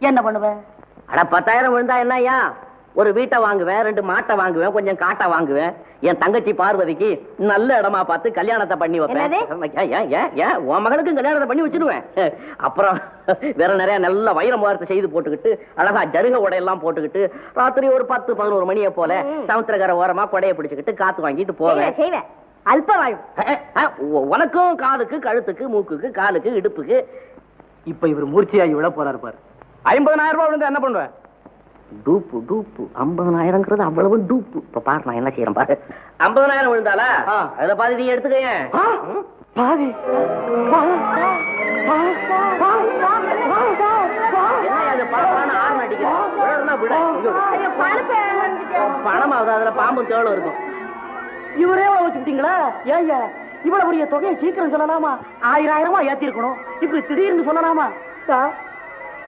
என்ன பண்ணுவேன்? அட 10,000 விழுந்தா என்னய்யா? ஒரு வீட்டை வாங்குவேன், 2 மாட்டை வாங்குவேன், கொஞ்சம் காட்டை வாங்குவேன். என் தங்கச்சி பார்வதிக்கு நல்ல இடமா பார்த்து கல்யாணத்தை பண்ணி வைப்பேன். உன் மகளுக்கும் கல்யாணத்தை பண்ணி வச்சிருவேன். அப்புறம் வேற நிறைய நல்ல வைர முகூர்த்தம் செய்து போட்டுக்கிட்டு அழகா ஜருக உடையெல்லாம் போட்டுக்கிட்டு ராத்திரி ஒரு 10-11 மணியை போல சமுத்திரக்கரை ஓரமா கொடையை பிடிச்சுக்கிட்டு காத்து வாங்கிட்டு போவேன். அல்ப வாழ்வு. உனக்கும் காதுக்கு, கழுத்துக்கு, மூக்குக்கு, காலுக்கு, இடுப்புக்கு. இப்ப இவர் மூர்ச்சியாகி விட போறாரு பாரு. 50,000 ரூபாய் விழுந்தா என்ன பண்ணுவேன்? டூப்பு 50,000 அவ்வளவு டூப்பு. இப்ப பாரு நான் என்ன செய்யறேன் பாரு. 50,000 விழுந்தாளா? அதுல பாதி நீ எடுத்துக்க. பாதி பணமாவது அதுல பாம்பு தேளும் இருக்கும். இவரே வச்சுக்கிட்டீங்களா? ஏய்யா இவ்வளவு பெரிய தொகையை சீக்கிரம் சொல்லலாமா? 1000 ஏத்தி இருக்கணும். இப்படி திடீர்னு சொல்லலாமா?